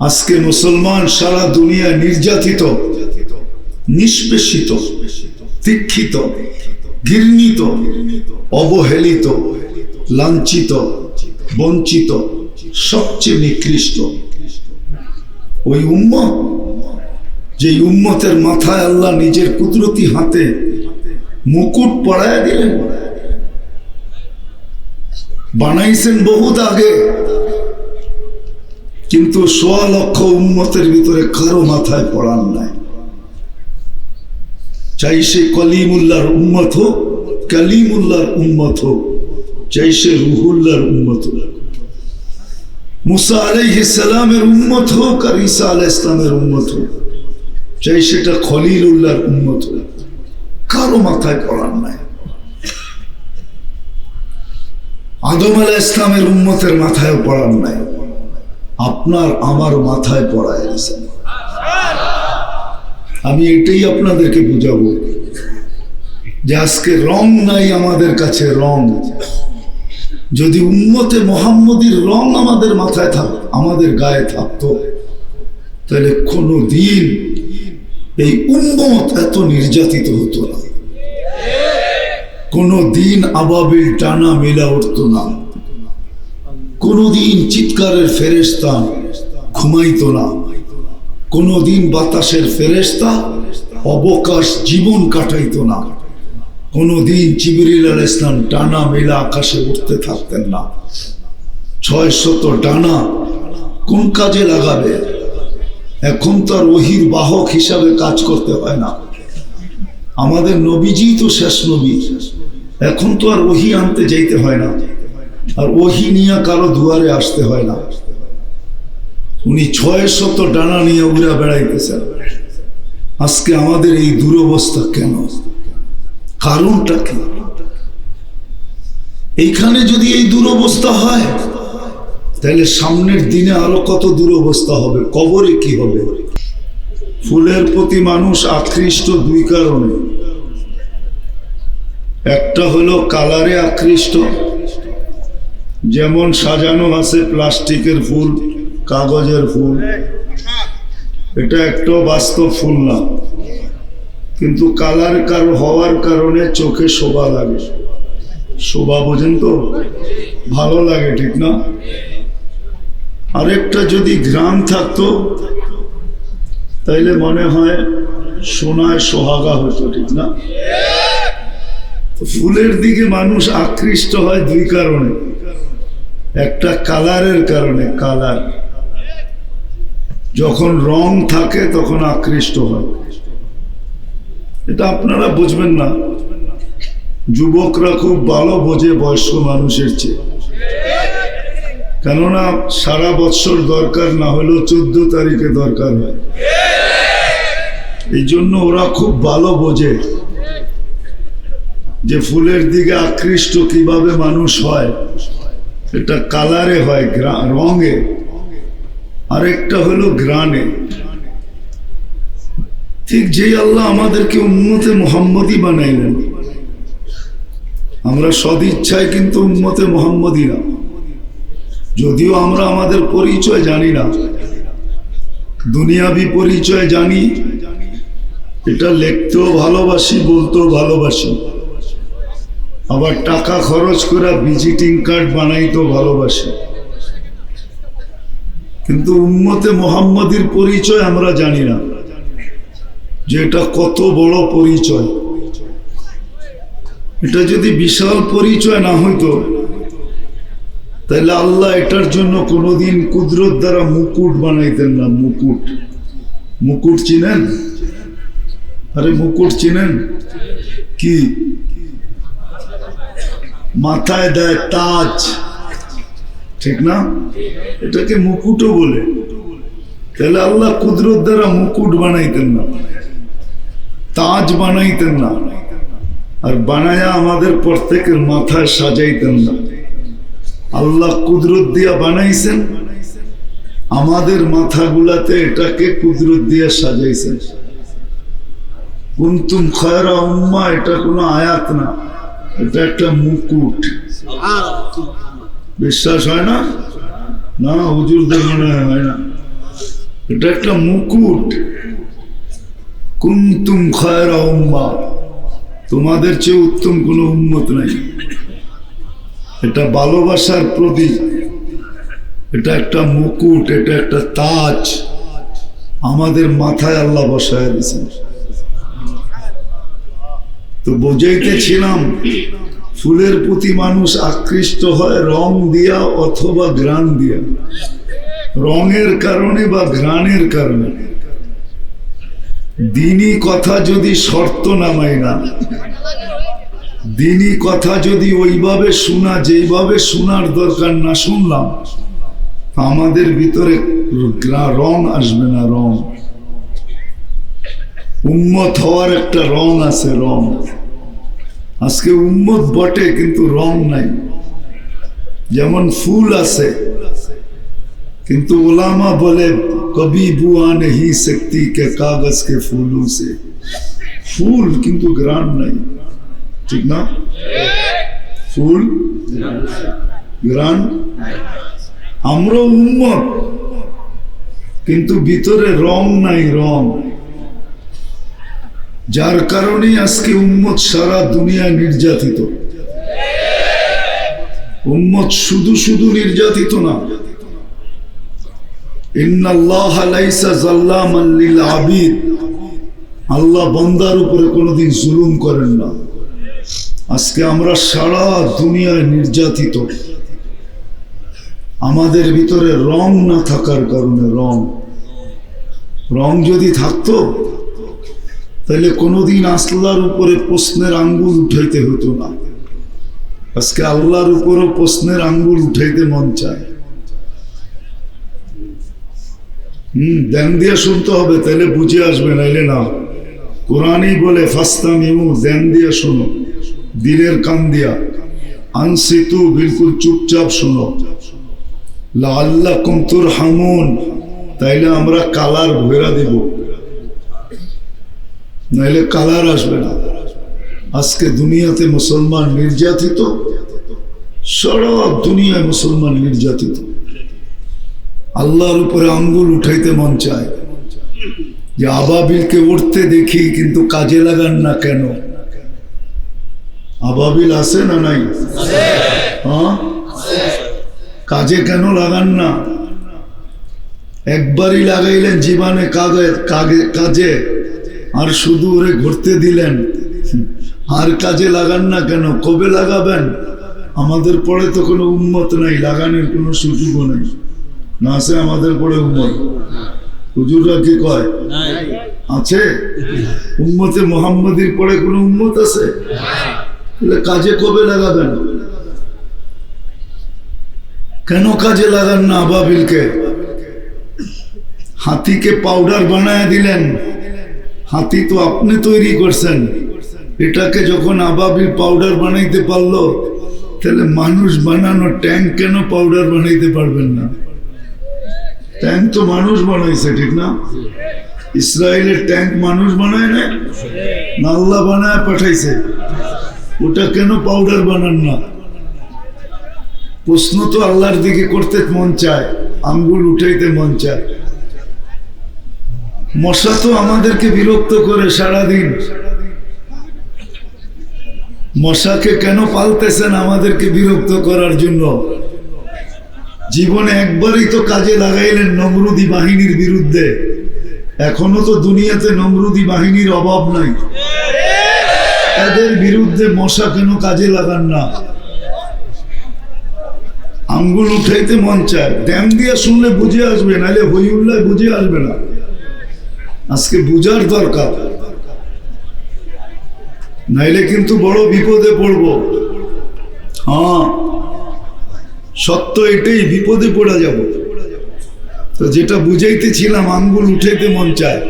আজকে মুসলমান সারা দুনিয়া নির্যাতিত, নিষ্পেষিত, দীক্ষিত, ঘৃণিত, অবহেলিত, লাঞ্ছিত, বঞ্চিত, সবচেয়ে নিকৃষ্ট ওই উম্মত, যে উম্মতের মাথায় আল্লাহ নিজের কুদরতি হাতে মুকুট পরায়া দিলেন। বানাইছেন বহুত আগে, কিন্তু ১৬ লক্ষ উম্মতের ভিতরে কারো মাথায় পড়ান নাই। চাই সে কলিমুল্লাহর উম্মত হোক, কালিমুল্লাহর উম্মত হোক, চাই সে রুহুল্লাহর উম্মত হোক, মুসা আলাইহিস সালামের উম্মত হোক আর ঈসা আলাইহিস সালামের উম্মত হোক, চাই সেটা খলিলুল্লাহর উম্মত হোক, কারো মাথায় পড়ান নাই। আদম আলাইহিস সালামের উম্মতের মাথায় পড়ান নাই, আপনার আমার মাথায় পড়ায় দিয়েছেন। আমি এটাই আপনাদেরকে বুঝাবো যে আজকে রং নাই আমাদের কাছে। রং যদি উম্মতে মুহাম্মদীর রং আমাদের মাথায় থাকতো, আমাদের গায়ে থাকতো, তাহলে কোনদিন এই উম্মত এত নির্যাতিত হতো না, কোনদিন আবাবিল টানা মেলা উঠতো না, কোনদিন চিৎকারের ফেরেশতা ঘুমাইতো না, কোনদিন বাতাসের ফেরেশতা অবকাশ জীবন কাটাইতো না, কোনদিন জিবরিল আলাইহিস সালাম ডানা মেলা আকাশে উঠতে থাকতেন না। ৬০০ ডানা কোন কাজে লাগাবে? এখন তো আর ওহীর বাহক হিসাবে কাজ করতে হয় না। আমাদের নবীজি তো শেষ নবী, এখন তো আর ওহী আনতে যাইতে হয় না, আর ওহী নিয়ে কারো দুয়ারে আসতে হয় না। উনি ৬০০ ডানা নিয়ে উড়া বেড়াইতেছেন। আজকে আমাদের এই দুরবস্থা কেন? কারণটা কি? এইখানে যদি এই দুরবস্থা হয়, তাহলে সামনের দিনে আরো কত দুরবস্থা হবে, কবরে কি হবে? ফুলের প্রতি মানুষ আকৃষ্ট দুই কারণে। একটা হলো কালারে আকৃষ্ট, যেমন সাজানো আছে প্লাস্টিকের ফুল, কাগজের ফুল, এটা একটা বাস্তব ফুল না, কিন্তু কালার কারো হওয়ার কারণে চোখে শোভা লাগে। শোভা বোঝেন তো, ভালো লাগে, ঠিক না? আরেকটা যদি ঘ্রাণ থাকতো, তাইলে মনে হয় সোনায় সোহাগা হতো, ঠিক না? ফুলের দিকে মানুষ আকৃষ্ট হয় দুই কারণে। একটা কালারের কারণে, কালার যখন রং থাকে তখন আকৃষ্ট হয়। এটা আপনারা বুঝবেন না, যুবকরা খুব ভালো বোঝে বয়স্ক মানুষের চেয়ে, কেননা সারা বছর দরকার না হলেও 14 তারিখে দরকার হয়। এই জন্য ওরা খুব ভালো বোঝে যে ফুলের দিকে আকৃষ্ট কিভাবে মানুষ হয়। এটা কালারে হয়, রঙে, আরেকটা হলো ঘ্রাণে। ঠিক যেই আল্লাহ আমাদেরকে উম্মতে মুহাম্মদী বানাইলেন, আমরা সদিচ্ছায় কিন্তু উম্মতে মুহাম্মদী না, যদিও আমরা আমাদের পরিচয় জানি না, দুনিয়াবি পরিচয় জানি, এটা লিখতেও ভালোবাসি, বলতেও ভালোবাসি, আবার টাকা খরচ করে ভিজিটিং কার্ড বানাইতেও ভালোবাসি, কিন্তু উম্মতে মুহাম্মদীর পরিচয় আমরা জানি না যে এটা কত বড় পরিচয়। এটা যদি বিশাল পরিচয় না হইতো, তাহলে আল্লাহ এটার জন্য কোনোদিন কুদরত দ্বারা মুকুট বানাইতেন না। মুকুট, মুকুট চিনেন? আরে মুকুট চিনেন? কি মাথায় দেয় তাজ, ঠিক না? এটাকে মুকুটও বলে। তাহলে আল্লাহ কুদরত দ্বারা মুকুট বানাইতেন না, তাজ বানাইতেন না, আর বানায়া আমাদের প্রত্যেকের মাথায় সাজাইতেন না। আল্লাহ কুদরত দিয়া বানাইছেন, আমাদের মাথাগুলাতে এটাকে কুদরত দিয়া সাজাইছেন। কুনতুম খায়রা উম্মাহ, এটা কোনো আয়াত না, এটা একটা মুকুট। বিশ্বাস হয় না? না হুজুরদের মনে হয় না। এটা একটা মুকুট। কুনতুম খায়রা উম্মাহ, তোমাদের চেয়ে উত্তম কোনো উম্মত নাই। এটা ভালোবাসার প্রতীক, এটা একটা মুকুট, এটা একটা তাজ আমাদের মাথায় আল্লাহ বসায় দিয়েছেন। তো বোঝাইতেছিলাম ফুলের প্রতি মানুষ আকৃষ্ট হয় রং দিয়া অথবা ঘ্রাণ দিয়া, রঙের কারণে বা ঘ্রাণের কারণে। দিনী কথা যদি শর্ত নামাই না, দিনী কথা যদি ওইভাবে শোনা, যেইভাবে শোনার দরকার না শুনলাম, আমাদের ভিতরে রং আসবে না। রং উম্মত হওয়ার একটা রং আছে, রং। আজকে উম্মত বটে কিন্তু রং নাই। যেমন ফুল আছে কিন্তু উলামা বলে কবি বুয়া নেহি সকতি কে কাগজ কে ফুলোं से, ফুল কিন্তু ঘ্রাণ নাই, ঠিক না? ফুল ঘ্রাণ। আমরা উম্মত কিন্তু ভিতরে রং নাই, রং। যার কারণে আজকে উম্মত সারা দুনিয়া নির্যাতিত। উম্মত শুধু শুধু নির্যাতিত না। ইন্নাল্লাহা লাইসা যাল্লামান লিল আবিদ, আল্লাহ বান্দার উপরে কোনোদিন জুলুম করেন না। আজকে আমরা সারা দুনিয়ায় নির্যাতিত, আমাদের ভিতরে রং না থাকার কারণে। রং যদি থাকতো তাহলে কোনোদিন আল্লাহর উপরে প্রশ্নের আঙ্গুল উঠাইতে হতো না। আজকে আল্লাহর উপরও প্রশ্নের আঙ্গুল উঠাইতে মন চায়। ধ্যান দিয়ে শুনতে হবে, তাহলে বুঝে আসবে, নাইলে না। কোরআনই বলে ফাস্তামিউ, ধ্যান দিয়ে শোনো, দিলের কান দিয়া। আনসিতু, বিলকুল চুপচাপ শোনো। লাআল্লাকুম তুরহামুন, তাইলে আমরা কালার ভরা দেব, নাইলে কালার আসবে না। আজকে দুনিয়াতে মুসলমান নির্যাতিত, সারা দুনিয়ায় মুসলমান নির্যাতিত। আল্লাহর উপরে আঙ্গুল উঠাইতে মন চায় যে আবাবিলকে উঠতে দেখি কিন্তু কাজে লাগান না কেন? আবাবিল আছে না নাই? হ্যাঁ, কাজে কেন লাগান না? একবারই লাগাইলেন জীবনে কাজে, আর শুধু ওরে ঘুরতে দিলেন, আর কাজে লাগান না কেন? কবে লাগাবেন? আমাদের পরে তো কোনো উম্মত নাই, লাগানোর কোনো সুযোগও নেই। না আছে আমাদের পরে উম্মত? হুজুররা কি কয় আছে? উম্মতে মুহাম্মাদির পরে কোনো উম্মত আছে? তাহলে কাজে কবে লাগাবেন? কেন কাজে লাগান না আবাবিলকে? হাতিকে পাউডার বানায় দিলেন, হাতি তো আপনি তৈরি করছেন। এটাকে যখন আবাবিল পাউডার বানাইতে পারলো, তাহলে মানুষ বানানো ট্যাঙ্ক কেন পাউডার বানাইতে পারবেন না? ট্যাঙ্ক তো মানুষ বানাইছে, ঠিক না? ইসরায়েলের ট্যাঙ্ক মানুষ বানায় না, আল্লাহ বানায় পাঠাইছে। ওটা কেন পাউডার বানান না? প্রশ্ন তো আল্লাহর দিকে করতে মন চায়, আঙ্গুল উঠাইতে মন চায়। মশা তো আমাদেরকে বিরক্ত করে সারাদিন। মশাকে কেন পালতেছেন? আমাদেরকে বিরক্ত করার জন্য। জীবনে একবারই তো কাজে লাগাইলেন নমরুদি বাহিনীর বিরুদ্ধে। এখনো তো দুনিয়াতে নমরুদি বাহিনীর অভাব নাই। এদের বিরুদ্ধে মশা কেন কাজে লাগান না? আঙ্গুল উঠাইতে মন চায়। ধ্যান দিয়ে শুনলে বুঝে আসবে, নাহলে হইউল্লাহ বুঝে আসবে না। আজকে বুঝার দরকার, নাইলে কিন্তু বড় বিপদে পড়ব। হ্যাঁ, সত্য এটাই, বিপদে পড়া যাব। তো যেটা বুঝাইতেছিলাম, আঙ্গুল উঠাইতে মন চায়।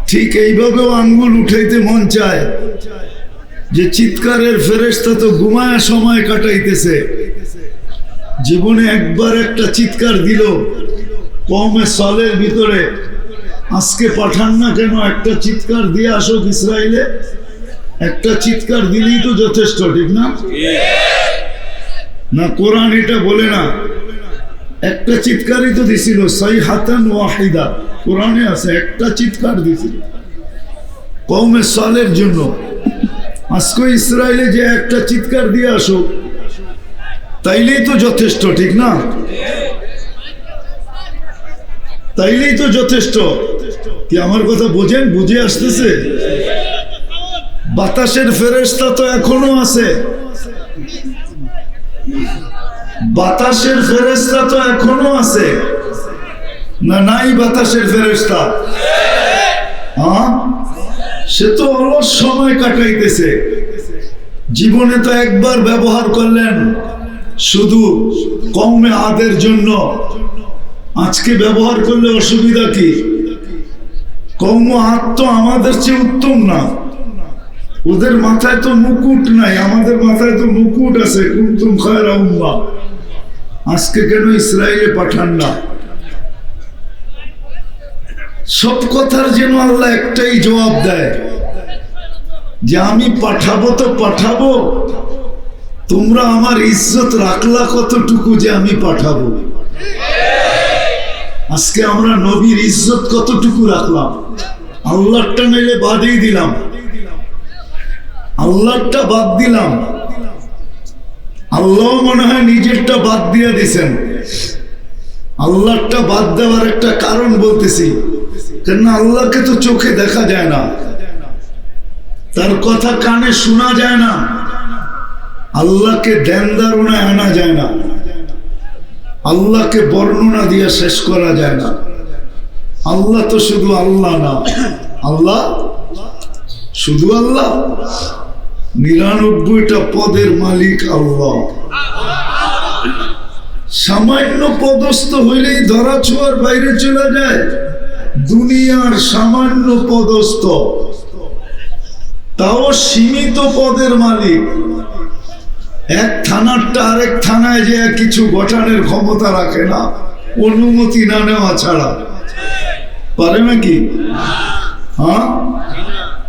ঠিক এইভাবেও আঙ্গুল উঠাইতে মন চায় যে চিৎকারের ফেরেশতা তো ঘুমায়া সময় কাটাইতেছে, জীবনে একবার একটা চিৎকার দিল কওমে সালের ভিতরে। আজকে পাঠান না কেন? একটা চিৎকার দিয়ে আসুক ইসরায়েলে। একটা চিৎকার দিলেই তো যথেষ্ট, ঠিক না? না কোরআন এটা বলে না? একটা চিৎকারই তো দিছিল, সাইহাতান ওয়াহিদা, কোরআনে আছে, একটা চিৎকার দিছিল কওমে সালের জন্য। আজকে ইসরায়েলে যে একটা চিৎকার দিয়ে আসো, তাইলেই তো যথেষ্ট, ঠিক না? তাইলেই তো যথেষ্ট। কি আমার কথা বোঝেন? বুঝে আসতেছে? বাতাসের ফেরেশতা তো এখনো আছে, বাতাসের ফেরেশতা তো এখনো আছে না? নাই বাতাসের ফেরেশতা? হ্যাঁ, সে তো অলস সময় কাটাইতেছে। জীবনে তো একবার ব্যবহার করলেন শুধু কওমে আদের জন্য, আজকে ব্যবহার করলে অসুবিধা কি? কওমে আদ তো আমাদের চেয়ে উত্তম না, ওদের মাথায় তো মুকুট নাই, আমাদের মাথায় তো মুকুট আছে। কুনতুম খায়রা উম্মাহ, আজকে কেন ইসরায়েলে পাঠান না? সব কথার যেন আল্লাহ একটাই জবাব দেয় যে আমি পাঠাবো তো পাঠাবো, তোমরা আমার ইজ্জত রাখলা কতটুকু যে আমি পাঠাবো। আজকে আমরা নবীর ইজ্জত কতটুকু রাখলাম? আল্লাহটা মেলে বাদই দিলাম, আল্লাহটা বাদ দিলাম। আল্লাহ মনে হয় নিজেরটা বাদ দিয়ে দিছেন। আল্লাহটা বাদ দেওয়ার একটা কারণ বলতেছি, কেননা আল্লাহকে তো চোখে দেখা যায় না, তার কথা কানে শোনা যায় না, আল্লাহকে ধ্যান ধারণায় আনা যায় না, আল্লাহকে বর্ণনা দিয়ে শেষ করা যায় না। আল্লাহ তো শুধু আল্লাহ না, আল্লাহ শুধু আল্লাহ, 99টা পদের মালিক আল্লাহ। সামান্য পদস্থ হইলেই ধরা ছোঁয়ার বাইরে চলে যায়। দুনিয়ার সামান্য পদস্থ, তাও সীমিত পদের মালিক। এক থানারটা আরেক থানায় যে কিছু গঠনের ক্ষমতা রাখে না, অনুমতি না নেওয়া ছাড়া। পারে নাকি? হ্যাঁ,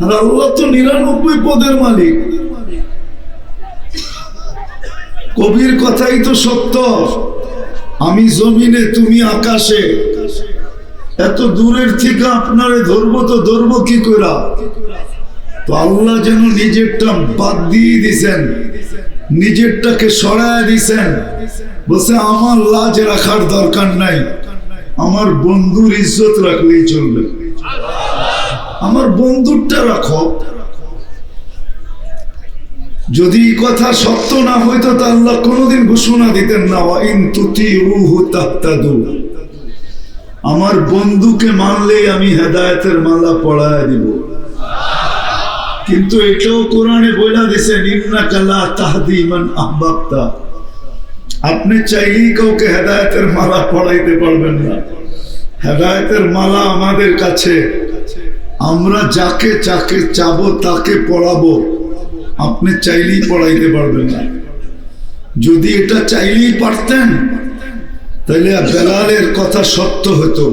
আর আল্লাহ তো 99 পদের মালিক। কবির কথাই তো সত্য, আমি জমিনে তুমি আকাশে। এত দূরের থেকে আপনারে ধরবো তো ধরবো কি করে? তো আল্লাহ যেন নিজেরটা বাদ দিয়ে দিছেন, নিজেরটাকে সরায় দিছেন। বলছে আমার লাজ রাখার দরকার নাই, আমার বন্ধুর ইজ্জত রাখলেই চলবে। আমার বন্ধুরটা রাখো। যদি কথা সত্য না হইতো তা আল্লাহ কোনোদিন ঘোষণা দিতেন না, ওয়াইন তুতিউহু তাহতাদু। আমার বন্ধুকে মানলেই আমি হেদায়েতের মালা পড়ায় দিব। কিন্তু এটাও কোরআনে বলে দিয়েছেন, ইন্নাকা লা তাহদি মান আহবাবতা। আপনি চাইলেই কাউকে হেদায়েতের মালা পড়াইতে পারবেন না। হেদায়েতের মালা আমাদের কাছে, আমরা যাকে যাকে চাবো তাকে পড়াবো। আপনি চাইলেই পড়াইতে পারবেন না। যদি এটা চাইলেই পারতেন তাহলে বেলালের কথা সত্য হতো।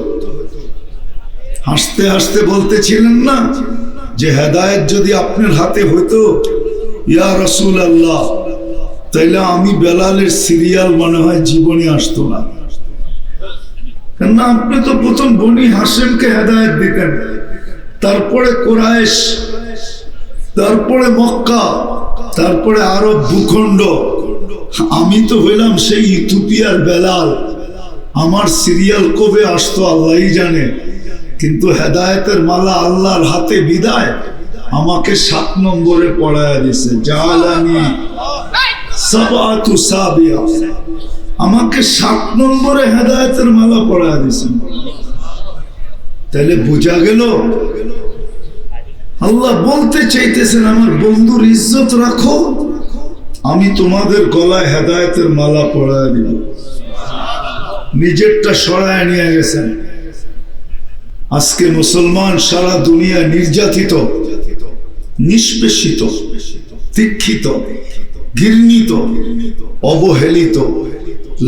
হাসতে হাসতে বলতেছিলেন না যে হেদায়েত যদি আপনার হাতে হইতো ইয়া রাসূলুল্লাহ, তাইলে আমি বেলালের সিরিয়াল মনে হয় জীবনে আসতো না। কেননা আপনি তো প্রথম বনি হাশেমকে হেদায়েত দিতেন, তারপরে কুরাইশ, তারপরে মক্কা, তারপরে আরব ভূখণ্ড। আমি তো হইলাম সেই ইথিওপিয়ার বেলাল। আমার সিরিয়াল কবে আসতো আল্লাহই জানে। কিন্তু হেদায়েতের মালা আল্লাহর হাতে বিদায় আমাকে 7 নম্বরে পড়ায়া দিছে। জালানি সাবাতু সাবিয়া, আমাকে 7 নম্বরে হেদায়েতের মালা পড়ায়া দিছে। তাহলে বোঝা গেল আল্লাহ বলতে চাইতেছেন আমার বন্ধুর ইজ্জত রাখো, আমি তোমাদের গলায় হেদায়েতের মালা পড়ায় দিব। নিজেরটা সরায় নিয়ে গেছেন। আজকে মুসলমান সারা দুনিয়া নির্যাতিত, নিষ্পেষিত, দীক্ষিত, ঘৃণিত, অবহেলিত,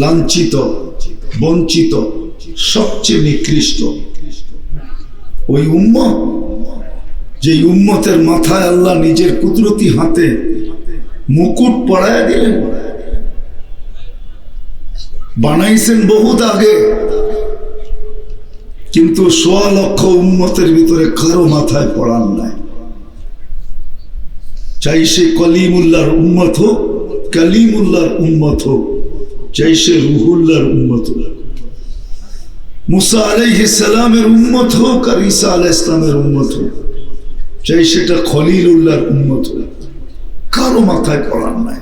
লাঞ্ছিত, বঞ্চিত, সবচেয়ে নিকৃষ্ট ওই উম্মত, যে উম্মতের মাথায় আল্লাহ নিজের কুদরতি হাতে মুকুট পরায়া দিলেন। বানাইছেন বহুত আগে, কিন্তু ১.৫ লক্ষ উম্মতের ভিতরে কারো মাথায় পড়ান নাই। চাই সে কলিমুল্লাহর উম্মত হোক, কালিমুল্লাহর উম্মত হোক, চাই সে রুহুল্লাহর উম্মত হোক, মুসা আলাইহিস সালামের উম্মত হোক আর ঈসা আলাইহিস সালামের উম্মত হোক, চাই সেটা খলিলুল্লাহর উম্মত হোক, কারো মাথায় পড়ান নাই।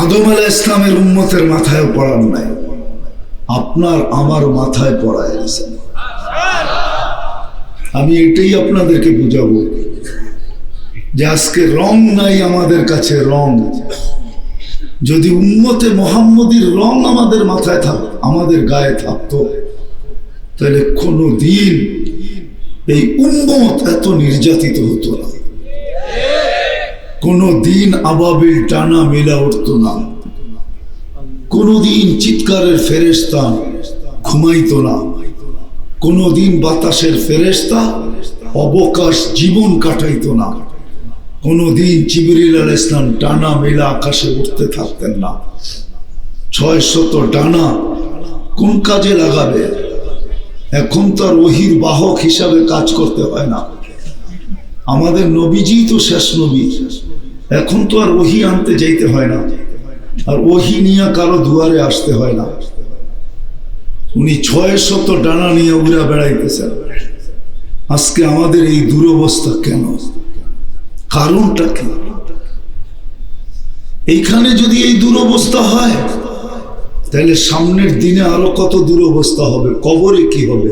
আদম আলাইহিস সালামের উম্মতের মাথায় পড়ান নাই, আপনার আমার মাথায় পড়ায় দিয়েছেন। আমি এটাই আপনাদেরকে বুঝাবো যে আজকে রং নাই আমাদের কাছে। রং, যদি উম্মতে মুহাম্মদীর রং আমাদের মাথায় থাকতো, আমাদের গায়ে থাকতো, তাহলে কোনো দিন এই উম্মত এত নির্যাতিত হতো না, কোনো দিন আবাবিল টানা মেলা উঠতো না, কোনদিন চিৎকারের ফেরেশতা ঘুমাইতো না, কোনদিন বাতাসের ফেরেশতা অবকাশ জীবন কাটাইতো না, কোনদিন জিবরিল আলাইহিস সালাম ডানা মেলা আকাশে উঠতে থাকতেন না। ৬০০ ডানা কোন কাজে লাগাবে? এখন তো আর ওহির বাহক হিসাবে কাজ করতে হয় না। আমাদের নবীজি তো শেষ নবী, এখন তো আর ওহি আনতে যাইতে হয় না, আর ওহি নিয়ে কারো দুয়ারে আসতে হয় না। উনি ৬০০ ডানা নিয়ে উড়া বেড়াইতেছেন। আজকে আমাদের এই দুরবস্থা কেন? কারণটা কি? এইখানে যদি এই দুরবস্থা হয়, তাহলে সামনের দিনে আরো কত দুরবস্থা হবে, কবরে কি হবে?